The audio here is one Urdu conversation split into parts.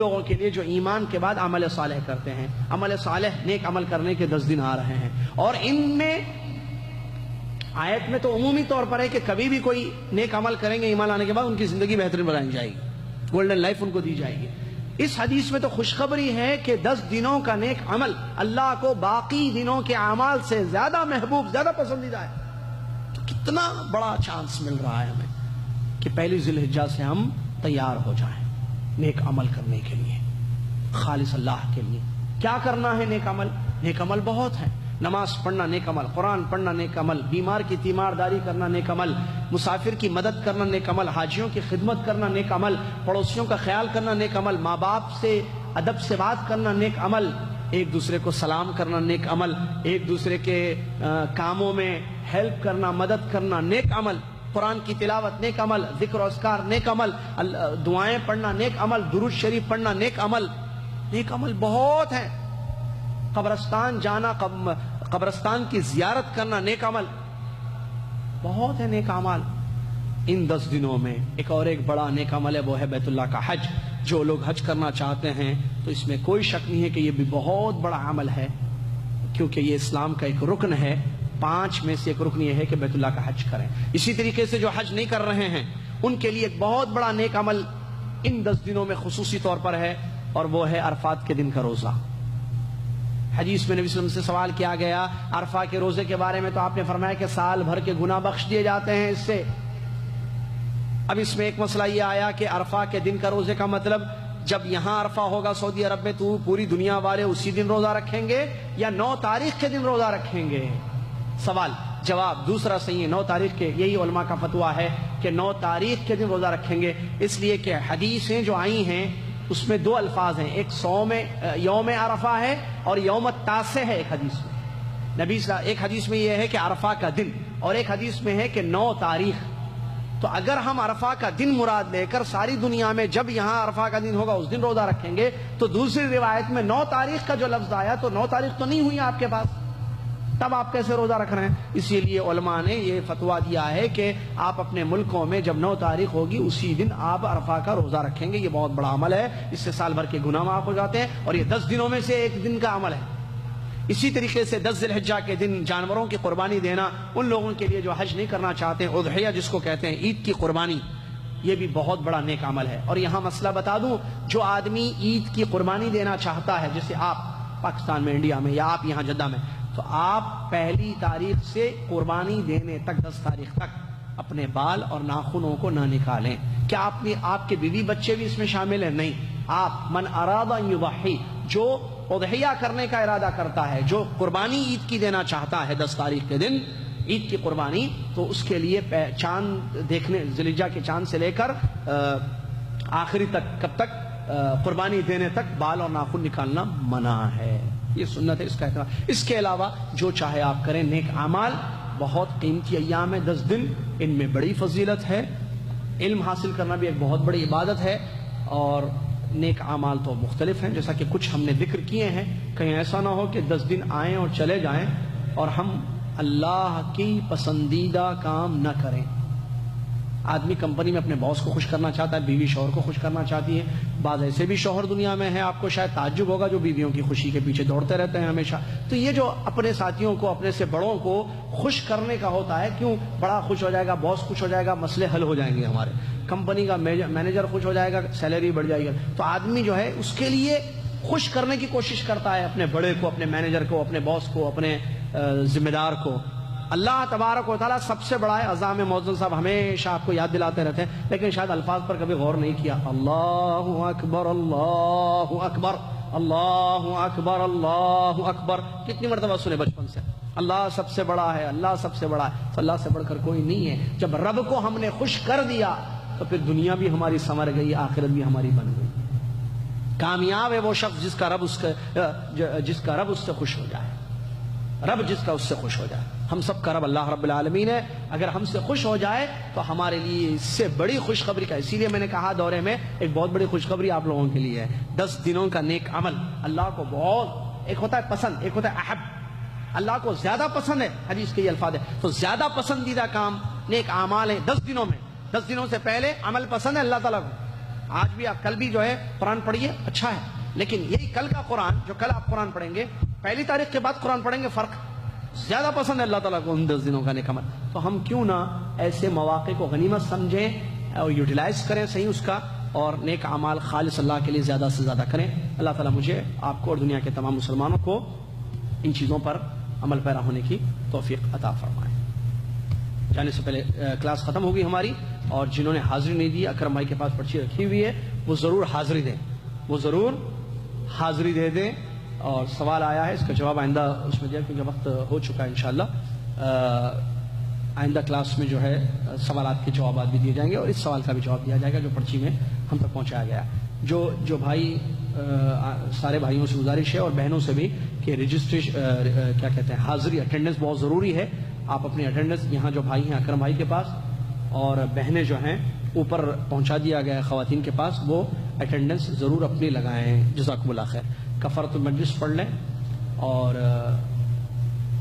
لوگوں کے لیے جو ایمان کے بعد عمل صالح کرتے ہیں. عمل صالح نیک عمل کرنے کے 10 دن آ رہے ہیں، اور ان میں آیت میں تو عمومی طور پر ہے کہ کبھی بھی کوئی نیک عمل کریں گے ایمان لانے کے بعد ان کی زندگی بہترین بنائی جائے گی، گولڈن لائف ان کو دی جائے گی. اس حدیث میں تو خوشخبری ہے کہ 10 دنوں کا نیک عمل اللہ کو باقی دنوں کے اعمال سے زیادہ محبوب، زیادہ پسندیدہ ہے. تو کتنا بڑا چانس مل رہا ہے ہمیں کہ پہلی ذی الحجہ سے ہم تیار ہو جائیں نیک عمل کرنے کے لیے، خالص اللہ کے لیے. کیا کرنا ہے نیک عمل؟ نیک عمل بہت ہیں. نماز پڑھنا نیک عمل، قرآن پڑھنا نیک عمل، بیمار کی تیمارداری کرنا نیک عمل، مسافر کی مدد کرنا نیک عمل، حاجیوں کی خدمت کرنا نیک عمل، پڑوسیوں کا خیال کرنا نیک عمل، ماں باپ سے ادب سے بات کرنا نیک عمل، ایک دوسرے کو سلام کرنا نیک عمل، ایک دوسرے کے کاموں میں ہیلپ کرنا، مدد کرنا نیک عمل، قرآن کی تلاوت نیک عمل، ذکر و اذکار نیک عمل، دعائیں پڑھنا نیک عمل، درود شریف پڑھنا نیک عمل. نیک عمل بہت ہیں. قبرستان جانا، قبرستان کی زیارت کرنا نیک عمل، بہت ہے نیک عمل. ان 10 دنوں میں ایک بڑا نیک عمل ہے، وہ ہے بیت اللہ کا حج. جو لوگ حج کرنا چاہتے ہیں تو اس میں کوئی شک نہیں ہے کہ یہ بھی بہت بڑا عمل ہے، کیونکہ یہ اسلام کا ایک رکن ہے. 5 میں سے ایک رکن یہ ہے کہ بیت اللہ کا حج کریں. اسی طریقے سے جو حج نہیں کر رہے ہیں ان کے لیے ایک بہت بڑا نیک عمل ان 10 دنوں میں خصوصی طور پر ہے، اور وہ ہے عرفات کے دن کا روزہ. حدیث میں نبی صلی اللہ علیہ وسلم سے سوال کیا گیا عرفہ کے روزے کے بارے میں، تو آپ نے فرمایا کہ سال بھر کے گناہ بخش دیے جاتے ہیں اس سے. اب اس میں ایک مسئلہ یہ آیا کہ عرفہ کے دن کا روزے کا مطلب جب یہاں عرفہ ہوگا سعودی عرب میں تو پوری دنیا والے اسی دن روزہ رکھیں گے یا 9 تاریخ کے دن روزہ رکھیں گے؟ سوال جواب دوسرا صحیح ہے، 9 تاریخ کے. یہی علماء کا فتویٰ ہے کہ 9 تاریخ کے دن روزہ رکھیں گے، اس لیے کہ حدیثیں جو آئی ہیں اس میں 2 الفاظ ہیں، ایک یوم عرفہ ہے اور یوم التاسع ہے. ایک حدیث میں ایک حدیث میں یہ ہے کہ عرفہ کا دن، اور ایک حدیث میں ہے کہ 9 تاریخ. تو اگر ہم عرفہ کا دن مراد لے کر ساری دنیا میں جب یہاں عرفہ کا دن ہوگا اس دن روزہ رکھیں گے، تو دوسری روایت میں 9 تاریخ کا جو لفظ آیا تو 9 تاریخ تو نہیں ہوئی آپ کے پاس، تب آپ کیسے روزہ رکھ رہے ہیں؟ اسی لیے علماء نے یہ فتویٰ دیا ہے کہ آپ اپنے ملکوں میں جب 9 تاریخ ہوگی اسی دن آپ عرفہ کا روزہ رکھیں گے. یہ بہت بڑا عمل ہے، اس سے سال بھر کے گناہ معاف ہو جاتے ہیں، اور یہ 10 دنوں میں سے ایک دن کا عمل ہے. اسی طریقے سے 10 ذی الحجہ کے دن جانوروں کی قربانی دینا ان لوگوں کے لیے جو حج نہیں کرنا چاہتے ہیں، اضحیہ جس کو کہتے ہیں، عید کی قربانی، یہ بھی بہت بڑا نیک عمل ہے. اور یہاں مسئلہ بتا دوں، جو آدمی عید کی قربانی دینا چاہتا ہے، جیسے آپ پاکستان میں، انڈیا میں، یا آپ یہاں جدہ میں، تو آپ پہلی تاریخ سے قربانی دینے تک 10 تاریخ تک اپنے بال اور ناخنوں کو نہ نکالیں. کیا آپ کے بیوی بچے بھی اس میں شامل ہیں؟ نہیں. آپ من اراد ان یضحی، جو اضحیہ کرنے کا ارادہ کرتا ہے، جو قربانی عید کی دینا چاہتا ہے 10 تاریخ کے دن عید کی قربانی، تو اس کے لیے چاند دیکھنے، ذی الحجہ کے چاند سے لے کر آخری تک، کب تک؟ قربانی دینے تک بال اور ناخن نکالنا منع ہے. یہ سنت ہے، اس کا احترام. اس کے علاوہ جو چاہے آپ کریں. نیک اعمال بہت قیمتی ایام ہے 10 دن، ان میں بڑی فضیلت ہے. علم حاصل کرنا بھی ایک بہت بڑی عبادت ہے، اور نیک اعمال تو مختلف ہیں جیسا کہ کچھ ہم نے ذکر کیے ہیں. کہیں ایسا نہ ہو کہ 10 دن آئیں اور چلے جائیں اور ہم اللہ کی پسندیدہ کام نہ کریں. آدمی کمپنی میں اپنے باس کو خوش کرنا چاہتا ہے، بیوی شوہر کو خوش کرنا چاہتی ہے. بعض ایسے بھی شوہر دنیا میں ہیں، آپ کو شاید تعجب ہوگا، جو بیویوں کی خوشی کے پیچھے دوڑتے رہتے ہیں ہمیشہ. تو یہ جو اپنے ساتھیوں کو، اپنے سے بڑوں کو خوش کرنے کا ہوتا ہے، کیوں؟ بڑا خوش ہو جائے گا، باس خوش ہو جائے گا، مسئلے حل ہو جائیں گے. ہمارے کمپنی کا مینیجر خوش ہو جائے گا، سیلری بڑھ جائے گی. تو آدمی جو ہے اس کے لیے خوش کرنے کی کوشش کرتا ہے، اپنے بڑے کو، اپنے مینیجر کو، اپنے باس کو، اپنے ذمہ دار کو. اللہ تبارک و تعالیٰ سب سے بڑا ہے. اذان میں مؤذن صاحب ہمیشہ آپ کو یاد دلاتے رہتے ہیں، لیکن شاید الفاظ پر کبھی غور نہیں کیا. اللہ اکبر، اللہ اکبر، اللہ اکبر، اللہ اکبر. کتنی مرتبہ سنے بچپن سے؟ اللہ سب سے بڑا ہے، اللہ سب سے بڑا ہے. تو اللہ سے بڑھ کر کوئی نہیں ہے. جب رب کو ہم نے خوش کر دیا تو پھر دنیا بھی ہماری سنور گئی، آخرت بھی ہماری بن گئی. کامیاب ہے وہ شخص جس کا رب اس سے خوش ہو جائے. رب جس کا اس سے خوش ہو جائے. ہم سب کا رب اللہ رب العالمین ہے. اگر ہم سے خوش ہو جائے تو ہمارے لیے اس سے بڑی خوشخبری کا. اسی لیے میں نے کہا دورے میں ایک بہت بڑی خوشخبری آپ لوگوں کے لیے ہے. 10 دنوں کا نیک عمل اللہ کو بہت، ایک ہوتا ہے پسند، ایک ہوتا ہے احب. اللہ کو زیادہ پسند ہے، حدیث کے یہ الفاظ ہے. تو زیادہ پسندیدہ کام نیک اعمال ہیں 10 دنوں میں. 10 دنوں سے پہلے عمل پسند ہے اللہ تعالیٰ کو. آج بھی آپ کل بھی جو ہے قرآن پڑھیے، اچھا ہے، لیکن یہی کل کا قرآن جو کل آپ قرآن پڑھیں گے، پہلی تاریخ کے بعد قرآن پڑھیں گے، فرق زیادہ پسند ہے اللہ تعالیٰ کو ان 10 دنوں کا نیک عمل. تو ہم کیوں نہ ایسے مواقع کو غنیمت سمجھیں اور یوٹیلائز کریں صحیح اس کا، اور نیک اعمال خالص اللہ کے لیے زیادہ سے زیادہ کریں. اللہ تعالیٰ مجھے، آپ کو اور دنیا کے تمام مسلمانوں کو ان چیزوں پر عمل پیرا ہونے کی توفیق عطا فرمائے. جانے سے پہلے کلاس ختم ہوگی ہماری، اور جنہوں نے حاضری نہیں دی، اکرم بھائی کے پاس پرچی رکھی ہوئی ہے، وہ ضرور حاضری دیں، وہ ضرور حاضری دے دیں. اور سوال آیا ہے، اس کا جواب آئندہ اس میں دیا کیونکہ وقت ہو چکا ہے. انشاءاللہ آئندہ کلاس میں جو ہے سوالات کے جوابات بھی دیے جائیں گے، اور اس سوال کا بھی جواب دیا جائے گا جو پرچی میں ہم تک پہنچایا گیا. جو بھائی سارے بھائیوں سے گزارش ہے اور بہنوں سے بھی کہ رجسٹریشن کیا کہتے ہیں، حاضری، اٹینڈنس بہت ضروری ہے. آپ اپنی اٹینڈنس یہاں جو بھائی ہیں اکرم بھائی کے پاس، اور بہنیں جو ہیں اوپر پہنچا دیا گیا ہے خواتین کے پاس، وہ اٹینڈنس ضرور اپنی لگائیں. جزاکم اللہ خیر. کفارۃ المجلس پڑھ لیں، اور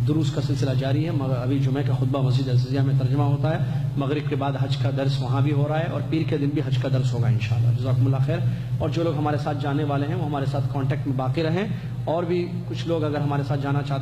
دروس کا سلسلہ جاری ہے. ابھی جمعہ کا خطبہ مسجد عزیزیہ میں ترجمہ ہوتا ہے، مغرب کے بعد حج کا درس وہاں بھی ہو رہا ہے، اور پیر کے دن بھی حج کا درس ہوگا انشاءاللہ. جزاکم اللہ خیر. اور جو لوگ ہمارے ساتھ جانے والے ہیں وہ ہمارے ساتھ کانٹیکٹ میں باقی رہیں، اور بھی کچھ لوگ اگر ہمارے ساتھ جانا چاہتے ہیں